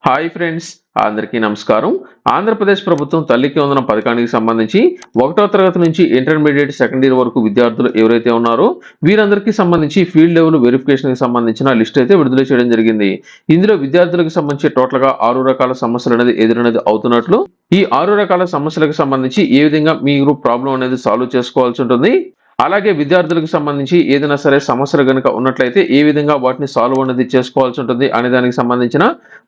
Hi friends, అందరికీ నమస్కారం. ఆంధ్రప్రదేశ్ ప్రభుత్వం తల్లికి వందనం పథకానికి సంబంధించి 1వ తరగతి నుంచి ఇంటర్మీడియట్ సెకండ్ ఇయర్ వరకు విద్యార్థులు ఎవరైతే ఉన్నారో వీరందరికీ సంబంధించి ఫీల్డ్ లెవెల్ వెరిఫికేషన్‌కి సంబంధించిన లిస్ట్ అయితే విడుదల చేయడం జరిగింది. ఇందులో విద్యార్థులకు సంబంధించి టోటల్‌గా 6 రకాల సమస్యలనేది ఎదురనేది అవుతున్నట్లు, ఈ 6 రకాల సమస్యలకు సంబంధించి ఏ విధంగా మీరు ప్రాబ్లమ్ అనేది సాల్వ్ చేసుకోవాల్సి ఉంటుంది, అలాగే విద్యార్థులకు సంబంధించి ఏదైనా సరే సమస్యలు గనుక ఉన్నట్లయితే ఏ విధంగా వాటిని సాల్వ్ అనేది చేసుకోవాల్సి ఉంటుంది అనే దానికి సంబంధించిన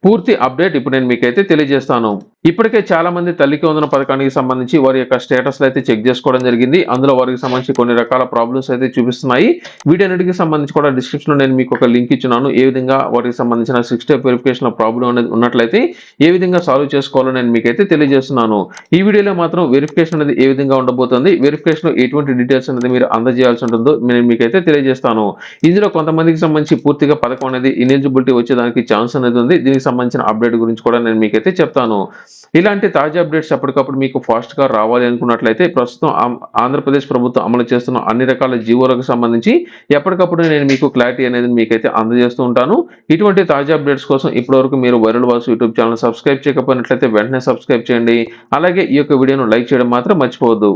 పూర్తి అప్డేట్ ఇప్పుడు నేను మీకైతే తెలియజేస్తాను. ఇప్పటికే చాలా మంది తల్లికి వందనం పథకానికి సంబంధించి వారి యొక్క స్టేటస్‌లు అయితే చెక్ చేసుకోవడం జరిగింది. అందులో వారికి సంబంధించి కొన్ని రకాల ప్రాబ్లమ్స్ అయితే చూపిస్తున్నాయి. వీటన్నిటికి సంబంధించి కూడా డిస్క్రిప్షన్‌లో నేను మీకు ఒక లింక్ ఇచ్చున్నాను. ఏ విధంగా వాటికి సంబంధించిన 6 స్టెప్ వెరిఫికేషన్ ప్రాబ్లమ్ అనేది ఉన్నట్లయితే ఏ విధంగా సాల్వ్ చేసుకోవాలో నేను మీకైతే తెలియజేస్తున్నాను. ఈ వీడియోలో మాత్రం వెరిఫికేషన్ అనేది ఏ విధంగా ఉండబోతుంది, వెరిఫికేషన్‌లో ఎటువంటి డీటెయిల్స్ అనేది మీరు అందజేయాల్సి ఉంటుందో నేను మీకైతే తెలియజేస్తాను. ఇందులో కొంతమందికి సంబంధించి పూర్తిగా పథకం అనేది ఇనెలిజిబిలిటీ వచ్చేదానికి ఛాన్స్ అనేది ఉంది. దీనికి సంబంధించిన అప్డేట్ గురించి కూడా నేను మీకైతే చెప్తాను. ఇలాంటి తాజా అప్డేట్స్ ఎప్పటికప్పుడు మీకు ఫాస్ట్‌గా రావాలి అనుకున్నట్లయితే ప్రస్తుతం ఆంధ్రప్రదేశ్ ప్రభుత్వం అమలు చేస్తున్న అన్ని రకాల జీవోలకు సంబంధించి ఎప్పటికప్పుడు నేను మీకు క్లారిటీ అనేది మీకైతే అందజేస్తూ ఉంటాను. ఇటువంటి తాజా అప్డేట్స్ కోసం ఇప్పటివరకు మీరు viral voice YouTube channel subscribe చేయకపోయినట్లయితే వెంటనే సబ్స్క్రైబ్ చేయండి. అలాగే ఈ యొక్క వీడియోను లైక్ చేయడం మాత్రం మర్చిపోవద్దు.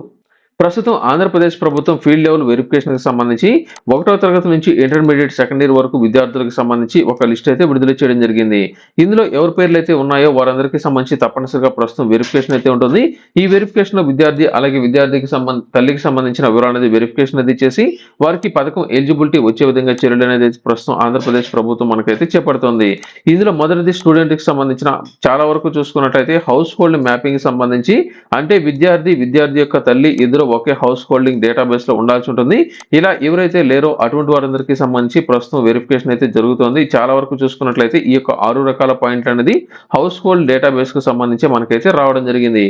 ప్రస్తుతం ఆంధ్రప్రదేశ్ ప్రభుత్వం ఫీల్డ్ లెవెల్ వెరిఫికేషన్‌కి సంబంధించి 1వ తరగతి నుంచి ఇంటర్మీడియట్ సెకండ్ ఇయర్ వరకు విద్యార్థులకు సంబంధించి ఒక లిస్ట్ అయితే విడుదల చేయడం జరిగింది. ఇందులో ఎవరి పేర్లైతే ఉన్నాయో వారందరికీ సంబంధించి తప్పనిసరిగా ప్రస్తుతం వెరిఫికేషన్ అయితే ఉంటుంది. ఈ వెరిఫికేషన్‌లో విద్యార్థి అలాగే విద్యార్థికి తల్లికి సంబంధించిన వివరాలు అనేది వెరిఫికేషన్ అది చేసి వారికి పథకం ఎలిజిబిలిటీ వచ్చే విధంగా చర్యలు అనేది ప్రస్తుతం ఆంధ్రప్రదేశ్ ప్రభుత్వం మనకైతే చేపడుతోంది. ఇందులో మొదటిది స్టూడెంట్‌కి సంబంధించిన చాలా వరకు చూసుకున్నట్లయితే హౌస్ హోల్డ్ మ్యాపింగ్‌కి సంబంధించి, అంటే విద్యార్థి యొక్క తల్లి ఇద్దరు ఒకే హౌస్ హోల్డింగ్ డేటాబేస్ లో ఉండాల్సి ఉంటుంది. ఇలా ఎవరైతే లేరో అటువంటి వారందరికీ సంబంధించి ప్రస్తుతం వెరిఫికేషన్ అయితే జరుగుతోంది. చాలా వరకు చూసుకున్నట్లయితే ఈ యొక్క 6 రకాల పాయింట్లు అనేది హౌస్ హోల్డ్ డేటాబేస్ కు సంబంధించి మనకైతే రావడం జరిగింది.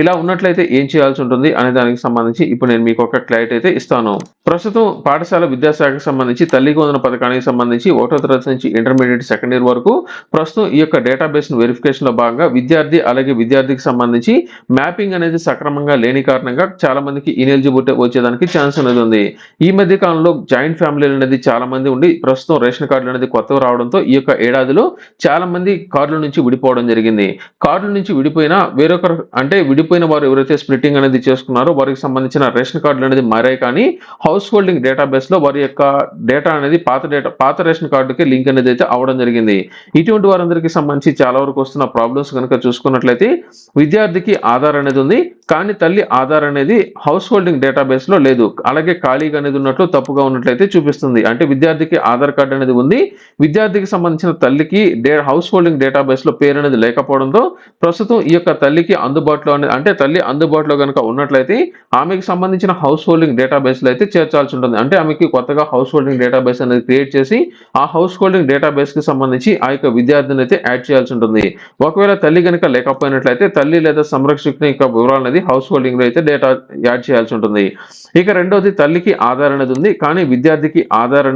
ఇలా ఉన్నట్లయితే ఏం చేయాల్సి ఉంటుంది అనే దానికి సంబంధించి ఇప్పుడు నేను మీకు ఒక క్లారిటీ అయితే ఇస్తాను. ప్రస్తుతం పాఠశాల విద్యాశాఖకు సంబంధించి తల్లికి వందనం పథకానికి సంబంధించి 1వ తరగతి నుంచి ఇంటర్మీడియట్ సెకండ్ ఇయర్ వరకు ప్రస్తుతం ఈ యొక్క డేటాబేస్ వెరిఫికేషన్ లో భాగంగా విద్యార్థి అలాగే విద్యార్థికి సంబంధించి మ్యాపింగ్ అనేది సక్రమంగా లేని కారణంగా చాలా మందికి ఇనెలిజిబిలిటీ వచ్చేదానికి ఛాన్స్ అనేది ఉంది. ఈ మధ్య కాలంలో జాయింట్ ఫ్యామిలీలు అనేది చాలా మంది ఉండి ప్రస్తుతం రేషన్ కార్డులు అనేది కొత్తగా రావడంతో ఈ యొక్క ఏడాదిలో చాలా మంది కార్డుల నుంచి విడిపోవడం జరిగింది. కార్డుల నుంచి విడిపోయినా వేరొకరు, అంటే విడిపోయిన వారు ఎవరైతే స్ప్లిట్టింగ్ అనేది చేసుకున్నారో వారికి సంబంధించిన రేషన్ కార్డులు అనేది మారాయి, కానీ హౌస్ హోల్డింగ్ డేటాబేస్ లో వారి యొక్క డేటా అనేది పాత రేషన్ కార్డుకి లింక్ అనేది అయితే అవడం జరిగింది. ఇటువంటి వారందరికీ సంబంధించి చాలా వరకు వస్తున్న ప్రాబ్లమ్స్ కనుక చూసుకున్నట్లయితే విద్యార్థికి ఆధార్ అనేది ఉంది, కానీ తల్లి ఆధార్ అనేది హౌస్ హోల్డింగ్ డేటాబేస్ లో లేదు. అలాగే ఖాళీగా అనేది ఉన్నట్లు తప్పుగా ఉన్నట్లయితే చూపిస్తుంది. అంటే విద్యార్థికి ఆధార్ కార్డు అనేది ఉంది, విద్యార్థికి సంబంధించిన తల్లికి హౌస్ హోల్డింగ్ డేటాబేస్ లో పేరు అనేది లేకపోవడంతో ప్రస్తుతం ఈ యొక్క తల్లికి అందుబాటులో అంటే తల్లి అందుబాటులో కనుక ఉన్నట్లయితే ఆమెకి సంబంధించిన హౌస్ హోల్డింగ్ డేటాబేస్ లో అయితే చేర్చాల్సి ఉంటుంది. అంటే ఆమెకి కొత్తగా హౌస్ హోల్డింగ్ డేటాబేస్ అనేది క్రియేట్ చేసి ఆ హౌస్ హోల్డింగ్ డేటాబేస్ కి సంబంధించి ఆ యొక్క విద్యార్థిని అయితే యాడ్ చేయాల్సి ఉంటుంది. ఒకవేళ తల్లి కనుక లేకపోయినట్లయితే తల్లి లేదా సంరక్షకుని యొక్క వివరాలు అనేది హౌస్ హోల్డింగ్ లో అయితే డేటా యాడ్ చేయాల్సి ఉంటుంది. ఇక రెండోది తల్లికి ఆధార్ అనేది ఉంది, కానీ విద్యార్థికి ఆధార్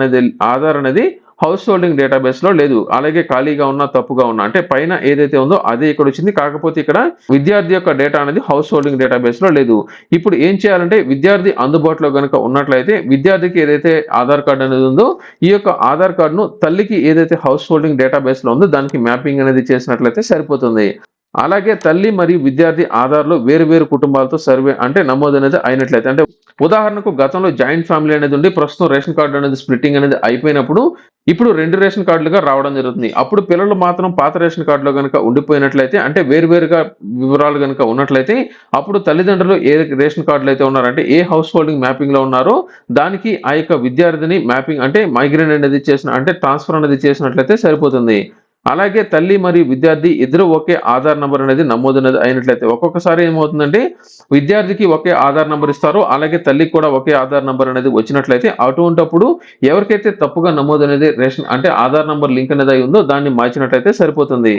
అనేది హౌస్ హోల్డింగ్ డేటాబేస్ లో లేదు. అలాగే ఖాళీగా ఉన్న తప్పుగా ఉన్న, అంటే పైన ఏదైతే ఉందో అదే ఇక్కడ వచ్చింది, కాకపోతే ఇక్కడ విద్యార్థి యొక్క డేటా అనేది హౌస్ హోల్డింగ్ డేటాబేస్ లో లేదు. ఇప్పుడు ఏం చేయాలంటే విద్యార్థి అందుబాటులో కనుక ఉన్నట్లయితే విద్యార్థికి ఏదైతే ఆధార్ కార్డు అనేది ఉందో ఈ యొక్క ఆధార్ కార్డును తల్లికి ఏదైతే హౌస్ హోల్డింగ్ డేటాబేస్ లో ఉందో దానికి మ్యాపింగ్ అనేది చేసినట్లయితే సరిపోతుంది. అలాగే తల్లి మరియు విద్యార్థి ఆధార్‌లో వేరు వేరు కుటుంబాలతో సర్వే అంటే నమోదు అనేది అయినట్లయితే, అంటే ఉదాహరణకు గతంలో జాయింట్ ఫ్యామిలీ అనేది ఉండి ప్రస్తుతం రేషన్ కార్డు అనేది స్ప్లిట్టింగ్ అనేది అయిపోయినప్పుడు ఇప్పుడు 2 రేషన్ కార్డులుగా రావడం జరుగుతుంది. అప్పుడు పిల్లలు మాత్రం పాత రేషన్ కార్డులో గనుక ఉండిపోయినట్లయితే, అంటే వేరువేరుగా వివరాలు గనుక ఉన్నట్లయితే అప్పుడు తల్లిదండ్రులు ఏ రేషన్ కార్డులో అయితే ఉన్నారంటే ఏ హౌస్ హోల్డింగ్ మ్యాపింగ్ లో ఉన్నారో దానికి ఆ యొక్క విద్యార్థిని మ్యాపింగ్ అంటే మైగ్రేట్ అనేది అంటే ట్రాన్స్ఫర్ అనేది చేసినట్లయితే సరిపోతుంది. అలాగే తల్లి మరియు విద్యార్థి ఇద్దరు ఒకే ఆధార్ నంబర్ అనేది నమోదు అనేది అయినట్లయితే ఒక్కొక్కసారి ఏమవుతుందంటే విద్యార్థికి ఒకే ఆధార్ నంబర్ ఇస్తారు, అలాగే తల్లికి కూడా ఒకే ఆధార్ నంబర్ అనేది వచ్చినట్లయితే అటువంటప్పుడు ఎవరికైతే తప్పుగా నమోదు అనేది రేషన్ అంటే ఆధార్ నంబర్ లింక్ అనేది అయి ఉందో దాన్ని మార్చినట్లయితే సరిపోతుంది.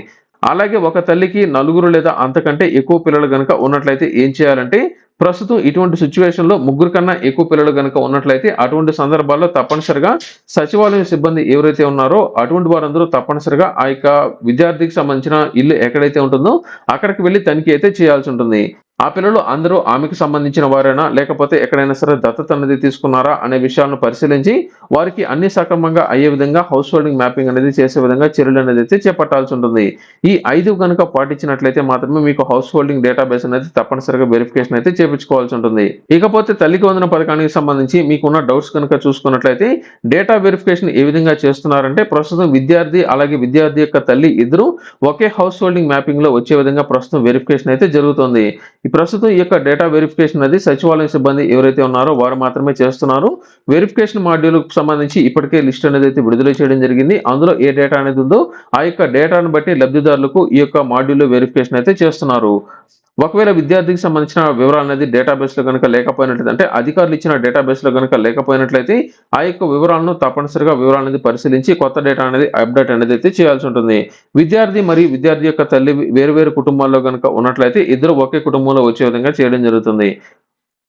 అలాగే ఒక తల్లికి నలుగురు లేదా అంతకంటే ఎక్కువ పిల్లలు గనుక ఉన్నట్లయితే ఏం చేయాలంటే ప్రస్తుతం ఇటువంటి సిచ్యువేషన్ లో ముగ్గురు కన్నా ఎక్కువ పిల్లలు గనుక ఉన్నట్లయితే అటువంటి సందర్భాల్లో తప్పనిసరిగా సచివాలయం సిబ్బంది ఎవరైతే ఉన్నారో అటువంటి వారందరూ తప్పనిసరిగా ఆ యొక్క విద్యార్థికి సంబంధించిన ఇల్లు ఎక్కడైతే ఉంటుందో అక్కడికి వెళ్లి తనిఖీ అయితే చేయాల్సి ఉంటుంది. ఆ పిల్లలు అందరూ ఆమెకు సంబంధించిన వారేనా లేకపోతే ఎక్కడైనా సరే దత్తత అనేది తీసుకున్నారా అనే విషయాలను పరిశీలించి వారికి అన్ని సక్రమంగా అయ్యే విధంగా హౌస్ హోల్డింగ్ మ్యాపింగ్ అనేది చేసే విధంగా చర్యలు అనేది అయితే చేపట్టాల్సి ఉంటుంది. ఈ 5 గనుక పాటించినట్లయితే మాత్రమే మీకు హౌస్ హోల్డింగ్ డేటాబేస్ అనేది తప్పనిసరిగా వెరిఫికేషన్ అయితే చేపించుకోవాల్సి ఉంటుంది. ఇకపోతే తల్లికి వందనం పథకానికి సంబంధించి మీకున్న డౌట్స్ కనుక చూసుకున్నట్లయితే డేటా వెరిఫికేషన్ ఏ విధంగా చేస్తున్నారంటే ప్రస్తుతం విద్యార్థి అలాగే విద్యార్థి యొక్క తల్లి ఇద్దరు ఒకే హౌస్ హోల్డింగ్ మ్యాపింగ్ లో వచ్చే విధంగా ప్రస్తుతం వెరిఫికేషన్ అయితే జరుగుతుంది. ఈ ప్రస్తుతం ఈ యొక్క డేటా వెరిఫికేషన్ అనేది సచివాలయం సిబ్బంది ఎవరైతే ఉన్నారో వారు మాత్రమే చేస్తున్నారు. వెరిఫికేషన్ మాడ్యూల్‌కి సంబంధించి ఇప్పటికే లిస్ట్ అనేది అయితే విడుదల చేయడం జరిగింది. అందులో ఏ డేటా అనేది ఉందో ఆ యొక్క డేటాను బట్టి లబ్ధిదారులకు ఈ యొక్క మాడ్యూల్‌లో వెరిఫికేషన్ అయితే చేస్తున్నారు. ఒకవేళ విద్యార్థికి సంబంధించిన వివరాలనేది డేటాబేస్‌లో గనుక లేకపోయినట్లయితే అంటే అధికారులు ఇచ్చిన డేటాబేస్‌లో గనుక లేకపోయినట్లయితే ఆ యొక్క వివరాలను తప్పనిసరిగా వివరాలనేది పరిశీలించి కొత్త డేటా అనేది అప్‌డేట్ అనేది అయితే చేయాల్సి ఉంటుంది. విద్యార్థి మరియు విద్యార్థి యొక్క తల్లి వేరు వేరు కుటుంబాల్లో గనుక ఉన్నట్లయితే ఇద్దరు ఒకే కుటుంబంలో వచ్చే విధంగా చేయడం జరుగుతుంది.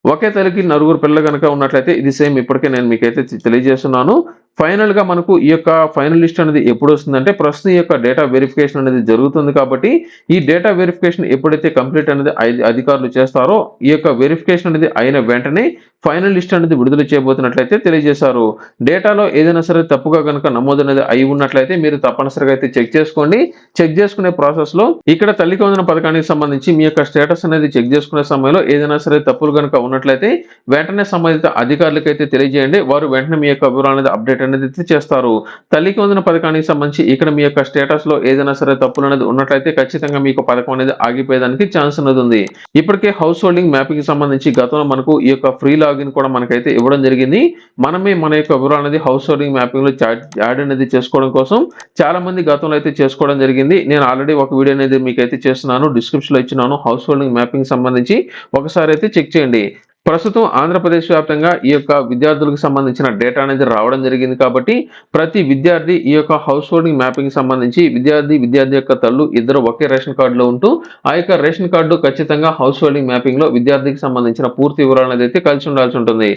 ఒకే తల్లికి నలుగురు పిల్లలు గనక ఉన్నట్లయితే ఇది సేమ్ ఇప్పటికే నేను మీకైతే తెలియజేస్తున్నాను. ఫైనల్‌గా మనకు ఈ యొక్క ఫైనల్ లిస్ట్ అనేది ఎప్పుడొస్తుందంటే ప్రస్తుతం ఈ యొక్క డేటా వెరిఫికేషన్ అనేది జరుగుతుంది కాబట్టి ఈ డేటా వెరిఫికేషన్ ఎప్పుడైతే కంప్లీట్ అనేది అధికారులు చేస్తారో ఈ యొక్క వెరిఫికేషన్ అనేది అయిన వెంటనే ఫైనల్ లిస్ట్ అనేది విడుదల చేయబోతున్నట్లయితే తెలియజేశారు. డేటాలో ఏదైనా సరే తప్పుగా గనుక నమోదు అనేది అయి ఉన్నట్లయితే మీరు తప్పనిసరిగా అయితే చెక్ చేసుకోండి. చెక్ చేసుకునే ప్రాసెస్‌లో ఇక్కడ తల్లికి వందనం పథకానికి సంబంధించి మీ యొక్క స్టేటస్ అనేది చెక్ చేసుకునే సమయంలో ఏదైనా సరే తప్పులు గనుక ఉన్నట్లయితే వెంటనే సంబంధిత అధికారులకైతే తెలియజేయండి. వారు వెంటనే మీ యొక్క వివరాలు అనేది అప్డేట్ అనేది అయితే చేస్తారు. తల్లికి వందనం పథకానికి సంబంధించి ఇక్కడ మీ యొక్క స్టేటస్‌లో ఏదైనా సరే తప్పులు అనేది ఉన్నట్లయితే ఖచ్చితంగా మీకు పథకం అనేది ఆగిపోయేదానికి ఛాన్స్ అనేది ఉంది. ఇప్పటికే హౌస్ హోల్డింగ్ మ్యాపింగ్‌కి సంబంధించి గతంలో మనకు ఈ యొక్క ఫ్రీ లాగిన్ కూడా మనకైతే ఇవ్వడం జరిగింది. మనమే మన యొక్క వివరాలు అనేది హౌస్ హోల్డింగ్ మ్యాపింగ్‌లో యాడ్ అనేది చేసుకోవడం కోసం చాలా మంది గతంలో అయితే చేసుకోవడం జరిగింది. నేను ఆల్రెడీ ఒక వీడియో అనేది మీకైతే చేస్తున్నాను. డిస్క్రిప్షన్‌లో ఇచ్చినాను. హౌస్ హోల్డింగ్ మ్యాపింగ్ సంబంధించి ఒకసారి అయితే చెక్ చేయండి. ప్రస్తుతం ఆంధ్రప్రదేశ్ వ్యాప్తంగా ఈ యొక్క విద్యార్థులకు సంబంధించిన డేటా అనేది రావడం జరిగింది కాబట్టి ప్రతి విద్యార్థి ఈ యొక్క హౌస్ హోల్డింగ్ మ్యాపింగ్ సంబంధించి విద్యార్థి యొక్క తల్లు ఇద్దరు ఒకే రేషన్ కార్డులో ఉంటూ ఆ యొక్క రేషన్ కార్డు ఖచ్చితంగా హౌస్ హోల్డింగ్ మ్యాపింగ్ లో విద్యార్థికి సంబంధించిన పూర్తి వివరాలు అయితే కలిసి ఉండాల్సి ఉంటుంది.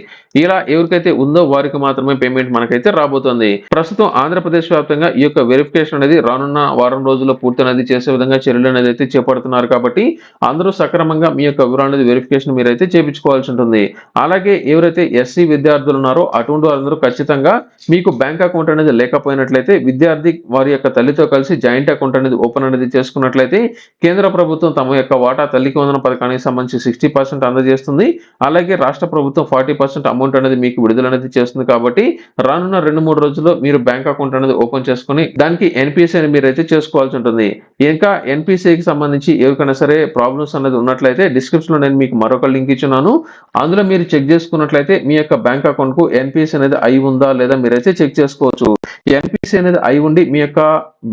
ఇలా ఎవరికైతే ఉందో వారికి మాత్రమే పేమెంట్ మనకైతే రాబోతుంది. ప్రస్తుతం ఆంధ్రప్రదేశ్ వ్యాప్తంగా ఈ యొక్క వెరిఫికేషన్ అనేది రానున్న వారం రోజుల్లో పూర్తి అనేది చేసే విధంగా చర్యలు అనేది అయితే చేపడుతున్నారు కాబట్టి అందరూ సక్రమంగా మీ యొక్క వివరాలు అనేది వెరిఫికేషన్ మీరైతే చేపించుకోవాల్సి ఉంటుంది. అలాగే ఎవరైతే ఎస్సీ విద్యార్థులు ఉన్నారో అటువంటి వారందరూ ఖచ్చితంగా మీకు బ్యాంక్ అకౌంట్ అనేది లేకపోయినట్లయితే విద్యార్థి వారి యొక్క తల్లితో కలిసి జాయింట్ అకౌంట్ అనేది ఓపెన్ అనేది చేసుకున్నట్లయితే కేంద్ర ప్రభుత్వం తమ యొక్క వాటా తల్లికి వందన పథకానికి సంబంధించి 60% అందజేస్తుంది. అలాగే రాష్ట్ర ప్రభుత్వం 40% అమౌంట్ అనేది మీకు విడుదల అనేది చేస్తుంది కాబట్టి రానున్న 2-3 రోజుల్లో మీరు బ్యాంక్ అకౌంట్ అనేది ఓపెన్ చేసుకుని దానికి ఎన్పిసి అని మీరైతే చేసుకోవాల్సి ఉంటుంది. ఇంకా ఎన్పిసికి సంబంధించి ఎవరికైనా సరే ప్రాబ్లమ్స్ అనేది ఉన్నట్లయితే డిస్క్రిప్షన్ లో నేను మీకు మరొక లింక్ ఇచ్చున్నాను. అందులో మీరు చెక్ చేసుకున్నట్లయితే మీ యొక్క బ్యాంక్ అకౌంట్ కు ఎన్పిసి అనేది అయి ఉందా లేదా మీరైతే చెక్ చేసుకోవచ్చు. ఎన్పిసి అనేది అయి ఉండి మీ యొక్క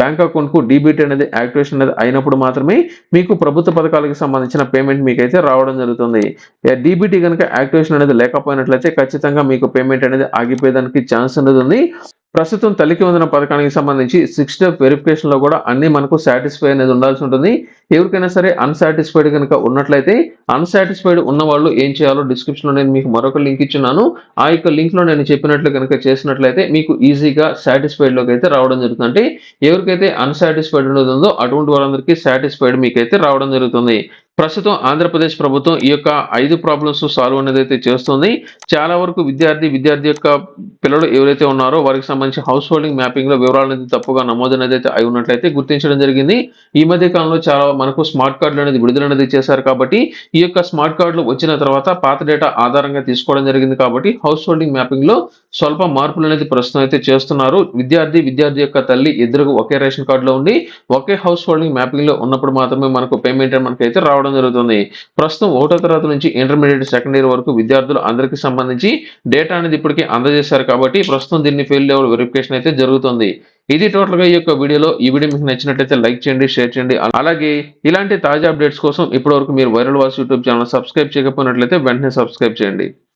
బ్యాంక్ అకౌంట్ కు డీబీటీ అనేది యాక్టివేషన్ అనేది అయినప్పుడు మాత్రమే మీకు ప్రభుత్వ పథకాలకు సంబంధించిన పేమెంట్ మీకైతే రావడం జరుగుతుంది. డీబీటీ కనుక యాక్టివేషన్ అనేది లేకపోయినట్లయితే ఖచ్చితంగా మీకు పేమెంట్ అనేది ఆగిపోయేదానికి ఛాన్స్ అనేది ఉంది. ప్రస్తుతం తల్లికి వందనం పథకానికి సంబంధించి 6 స్టెప్ వెరిఫికేషన్ లో కూడా అన్ని మనకు సాటిస్ఫై అనేది ఉండాల్సి ఉంటుంది. ఎవరికైనా సరే అన్సాటిస్ఫైడ్ కనుక ఉన్నట్లయితే అన్సాటిస్ఫైడ్ ఉన్న వాళ్ళు ఏం చేయాలో డిస్క్రిప్షన్ లో నేను మీకు మరొక లింక్ ఇచ్చున్నాను. ఆ యొక్క లింక్ లో నేను చెప్పినట్లు కనుక చేసినట్లయితే మీకు ఈజీగా సాటిస్ఫైడ్ లోకి అయితే రావడం జరుగుతుంది. అంటే ఎవరికైతే అన్సాటిస్ఫైడ్ ఉందో అటువంటి వాళ్ళందరికీ సాటిస్ఫైడ్ మీకైతే రావడం జరుగుతుంది. ప్రస్తుతం ఆంధ్రప్రదేశ్ ప్రభుత్వం ఈ యొక్క 5 ప్రాబ్లమ్స్ సాల్వ్ అనేది అయితే చేస్తుంది. చాలా వరకు విద్యార్థి యొక్క పిల్లలు ఎవరైతే ఉన్నారో వారికి సంబంధించి హౌస్ హోల్డింగ్ మ్యాపింగ్ లో వివరాలు అనేది తప్పుగా నమోదు అనేది అయితే అయి ఉన్నట్లయితే గుర్తించడం జరిగింది. ఈ మధ్య కాలంలో చాలా మనకు స్మార్ట్ కార్డులు అనేది విడుదల అనేది చేశారు కాబట్టి ఈ యొక్క స్మార్ట్ కార్డులు వచ్చిన తర్వాత పాత డేటా ఆధారంగా తీసుకోవడం జరిగింది కాబట్టి హౌస్ హోల్డింగ్ మ్యాపింగ్ లో స్వల్ప మార్పులు అనేది ప్రస్తుతం అయితే చేస్తున్నారు. విద్యార్థి యొక్క తల్లి ఇద్దరు ఒకే రేషన్ కార్డులో ఉండి ఒకే హౌస్ హోల్డింగ్ మ్యాపింగ్ లో ఉన్నప్పుడు మాత్రమే మనకు పేమెంట్ మనకైతే రావడం జరుగుతుంది. ప్రస్తుతం 1వ తరగతి నుంచి ఇంటర్మీడియట్ సెకండ్ ఇయర్ వరకు విద్యార్థులు అందరికీ సంబంధించి డేటా అనేది ఇప్పటికే అందజేశారు కాబట్టి ప్రస్తుతం దీన్ని ఫీల్డ్ లెవెల్ వెరిఫికేషన్ అయితే జరుగుతుంది. ఇది టోటల్ గా ఈ యొక్క వీడియోలో. ఈ వీడియో మీకు నచ్చినట్లయితే లైక్ చేయండి, షేర్ చేయండి. అలాగే ఇలాంటి తాజా అప్డేట్స్ కోసం ఇప్పటివరకు మీరు viral voice YouTube channel subscribe చేయకపోయినట్లయితే వెంటనే సబ్స్క్రైబ్ చేయండి.